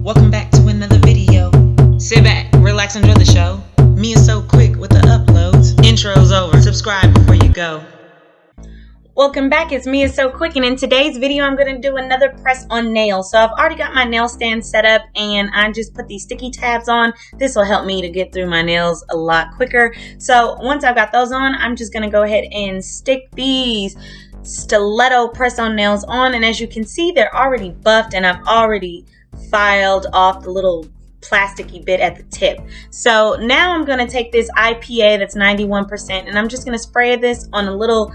Welcome back to another video. Sit back, relax, enjoy the show. MeiaSoQuick with the uploads. Intro's over. Subscribe before you go. Welcome back, it's MeiaSoQuick, and in today's video I'm going to do another press on nail. So I've already got my nail stand set up and I just put these sticky tabs on. This will help me to get through my nails a lot quicker. So once I've got those on, I'm just going to go ahead and stick these stiletto press on nails on, and as you can see, they're already buffed and I've already filed off the little plasticky bit at the tip. So now I'm going to take this IPA that's 91% and I'm just going to spray this on a little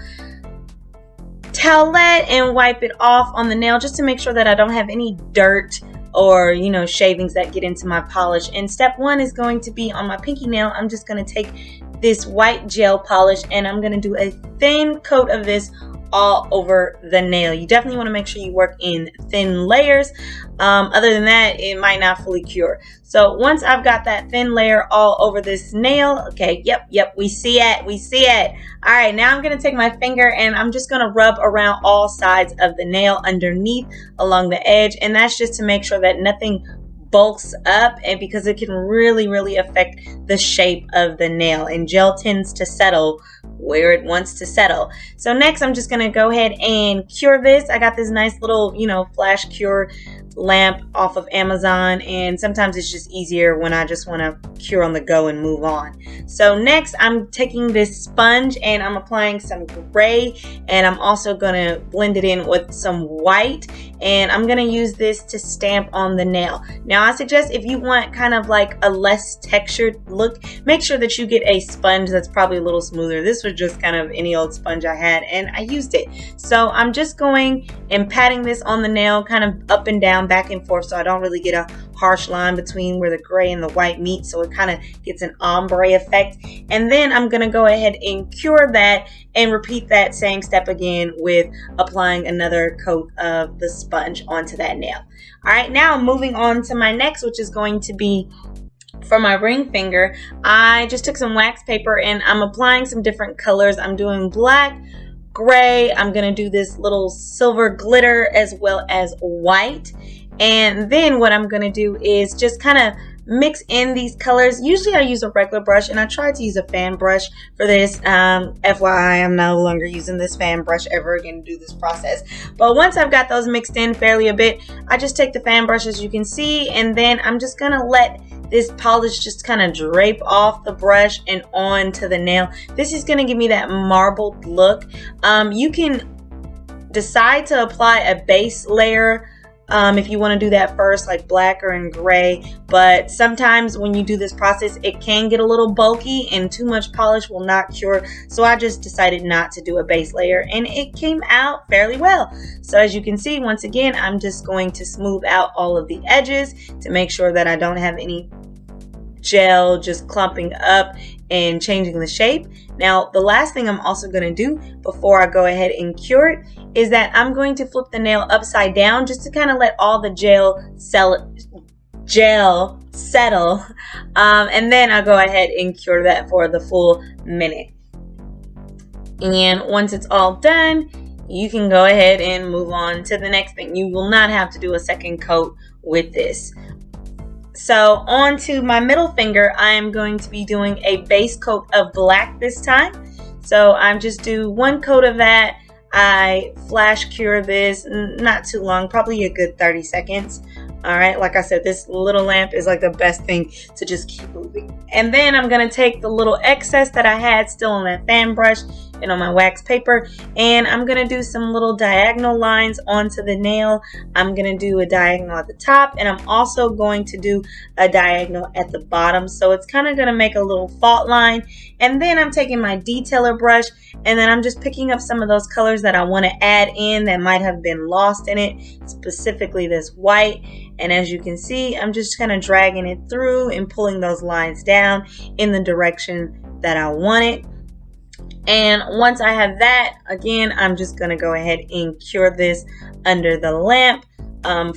towelette and wipe it off on the nail just to make sure that I don't have any dirt or shavings that get into my polish. And step one is going to be on my pinky nail. I'm just going to take this white gel polish and I'm going to do a thin coat of this all over the nail. You definitely want to make sure you work in thin layers. Other than that, it might not fully cure. So once I've got that thin layer all over this nail, okay, yep, we see it. All right, now I'm going to take my finger and I'm just going to rub around all sides of the nail underneath along the edge, and that's just to make sure that nothing bulks up, and because it can really affect the shape of the nail, and gel tends to settle where it wants to settle. So next I'm just gonna go ahead and cure this. I got this nice little flash cure lamp off of Amazon, and sometimes it's just easier when I just want to cure on the go and move on. So next I'm taking this sponge and I'm applying some gray, and I'm also gonna blend it in with some white, and I'm gonna use this to stamp on the nail. Now I suggest if you want kind of like a less textured look, make sure that you get a sponge that's probably a little smoother. This was just kind of any old sponge I had and I used it. So I'm just going and patting this on the nail kind of up and down, back and forth, so I don't really get a harsh line between where the gray and the white meet, so it kind of gets an ombre effect. And then I'm gonna go ahead and cure that and repeat that same step again with applying another coat of the sponge onto that nail. All right, now I'm moving on to my next, which is going to be for my ring finger. I just took some wax paper and I'm applying some different colors. I'm doing black, gray, I'm gonna do this little silver glitter as well as white. And then what I'm gonna do is just kind of mix in these colors. Usually I use a regular brush, and I tried to use a fan brush for this. FYI, I'm no longer using this fan brush ever again to do this process. But once I've got those mixed in fairly a bit, I just take the fan brush, as you can see, and then I'm just gonna let this polish just kind of drape off the brush and onto the nail. This is gonna give me that marbled look. You can decide to apply a base layer if you want to do that first, like black or in gray, but sometimes when you do this process it can get a little bulky and too much polish will not cure, so I just decided not to do a base layer and it came out fairly well. So as you can see, once again, I'm just going to smooth out all of the edges to make sure that I don't have any gel just clumping up and changing the shape. Now the last thing I'm also going to do before I go ahead and cure it is that I'm going to flip the nail upside down just to kind of let all the gel settle, and then I'll go ahead and cure that for the full minute. And once it's all done, you can go ahead and move on to the next thing. You will not have to do a second coat with this. So on to my middle finger, I am going to be doing a base coat of black this time. So I just do one coat of that. I flash cure this, not too long, probably a good 30 seconds. All right, like I said, this little lamp is like the best thing to just keep moving. And then I'm gonna take the little excess that I had still on that fan brush and on my wax paper, and I'm gonna do some little diagonal lines onto the nail. I'm gonna do a diagonal at the top, and I'm also going to do a diagonal at the bottom, so it's kind of gonna make a little fault line. And then I'm taking my detailer brush and then I'm just picking up some of those colors that I want to add in that might have been lost in it, specifically this white. And as you can see, I'm just kind of dragging it through and pulling those lines down in the direction that I want it. And once I have that, again, I'm just going to go ahead and cure this under the lamp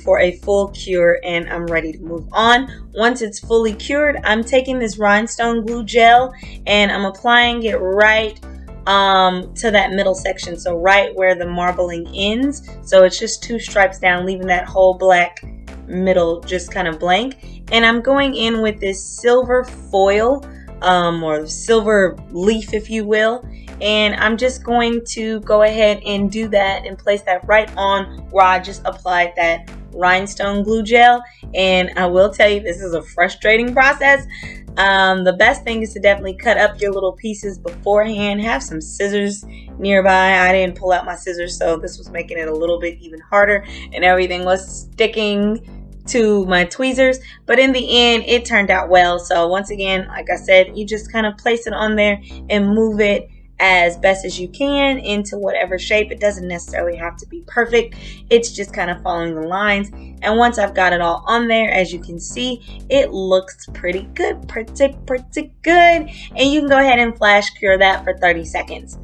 for a full cure, and I'm ready to move on. Once it's fully cured, I'm taking this rhinestone glue gel and I'm applying it right to that middle section, so right where the marbling ends. So it's just 2 stripes down, leaving that whole black middle just kind of blank. And I'm going in with this silver foil, or silver leaf, if you will. And I'm just going to go ahead and do that and place that right on where I just applied that rhinestone glue gel. And I will tell you, this is a frustrating process. The best thing is to definitely cut up your little pieces beforehand. Have some scissors nearby. I didn't pull out my scissors, so this was making it a little bit even harder, and everything was sticking to my tweezers. But in the end, it turned out well. So once again, like I said, you just kind of place it on there and move it as best as you can into whatever shape. It doesn't necessarily have to be perfect. It's just kind of following the lines. And once I've got it all on there, as you can see, it looks pretty good, pretty good. And you can go ahead and flash cure that for 30 seconds.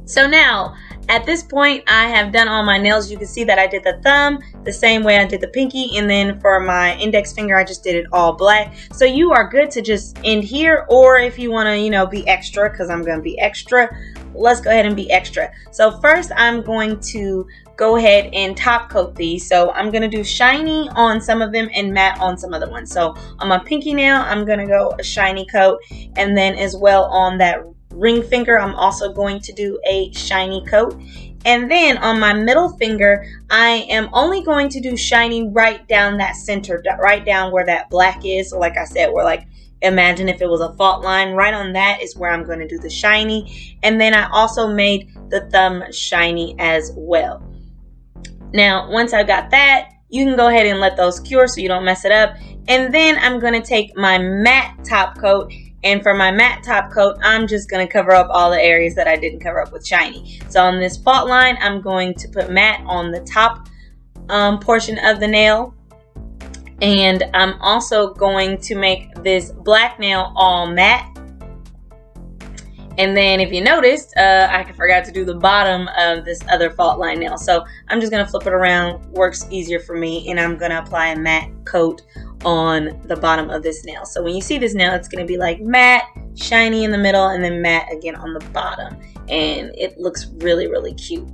So now, at this point, I have done all my nails. You can see that I did the thumb the same way I did the pinky, and then for my index finger, I just did it all black. So you are good to just end here, or if you want to, be extra, because I'm going to be extra, let's go ahead and be extra. So first, I'm going to go ahead and top coat these. So I'm going to do shiny on some of them and matte on some other ones. So on my pinky nail, I'm going to go a shiny coat, and then as well on that ring finger, I'm also going to do a shiny coat. And then on my middle finger, I am only going to do shiny right down that center, right down where that black is. So like I said, imagine if it was a fault line, right on that is where I'm going to do the shiny. And then I also made the thumb shiny as well. Now, once I got that, you can go ahead and let those cure so you don't mess it up. And then I'm going to take my matte top coat. And for my matte top coat, I'm just going to cover up all the areas that I didn't cover up with shiny. So on this fault line, I'm going to put matte on the top portion of the nail. And I'm also going to make this black nail all matte. And then if you noticed, I forgot to do the bottom of this other fault line nail. So I'm just going to flip it around, works easier for me, and I'm going to apply a matte coat on the bottom of this nail. So when you see this nail, it's going to be like matte, shiny in the middle, and then matte again on the bottom. And it looks really, really cute.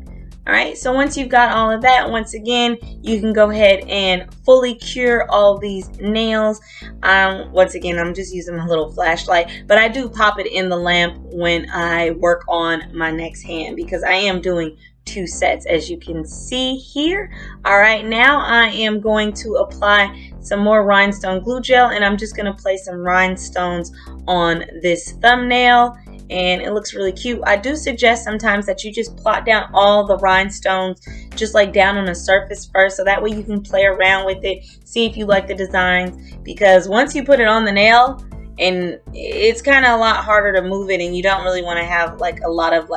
All right, so once you've got all of that, once again, you can go ahead and fully cure all these nails. Once again, I'm just using my little flashlight, but I do pop it in the lamp when I work on my next hand because I am doing 2 sets, as you can see here. All right, now I am going to apply some more rhinestone glue gel, and I'm just going to place some rhinestones on this thumbnail. And it looks really cute. I do suggest sometimes that you just plot down all the rhinestones just like down on a surface first, so that way you can play around with it, see if you like the designs, because once you put it on the nail, and it's kind of a lot harder to move it, and you don't really want to have like a lot of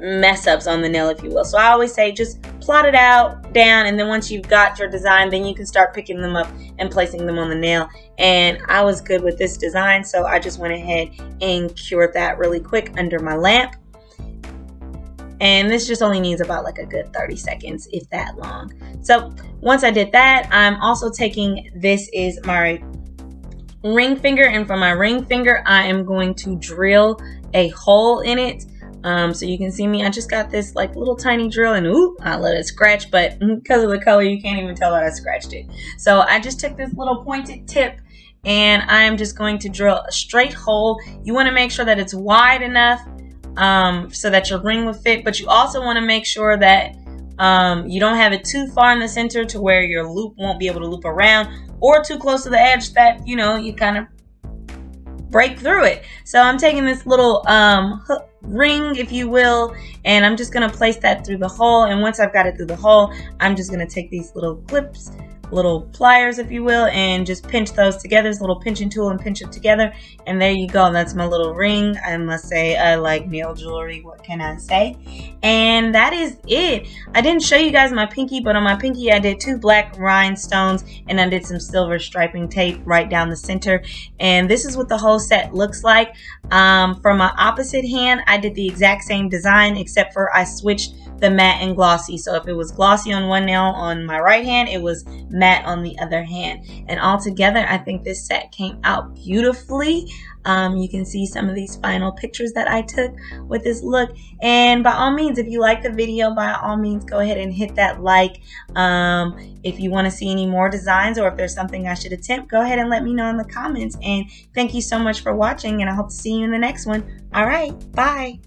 mess ups on the nail, if you will. So I always say just plot it out down, and then once you've got your design, then you can start picking them up and placing them on the nail. And I was good with this design, so I just went ahead and cured that really quick under my lamp. And this just only needs about like a good 30 seconds, if that long. So once I did that, I'm also taking, this is my ring finger, and for my ring finger, I am going to drill a hole in it. So you can see me, I just got this like little tiny drill, and I let it scratch, but because of the color, you can't even tell that I scratched it. So I just took this little pointed tip, and I'm just going to drill a straight hole. You want to make sure that it's wide enough so that your ring will fit, but you also want to make sure that you don't have it too far in the center to where your loop won't be able to loop around, or too close to the edge that, you kind of break through it. So I'm taking this little hook ring, if you will, and I'm just going to place that through the hole. And once I've got it through the hole, I'm just going to take these little clips, little pliers, if you will, and just pinch those together. This little pinching tool, and pinch it together, and there you go. That's my little ring. I must say, I like nail jewelry, what can I say? And that is it. I didn't show you guys my pinky, but on my pinky I did 2 black rhinestones, and I did some silver striping tape right down the center. And this is what the whole set looks like. For my opposite hand, I did the exact same design, except for I switched the matte and glossy. So if it was glossy on one nail on my right hand, it was matte on the other hand. And all together, I think this set came out beautifully. You can see some of these final pictures that I took with this look. And by all means, if you like the video, by all means, go ahead and hit that like. If you want to see any more designs, or if there's something I should attempt, go ahead and let me know in the comments. And thank you so much for watching, and I hope to see you in the next one. All right, bye.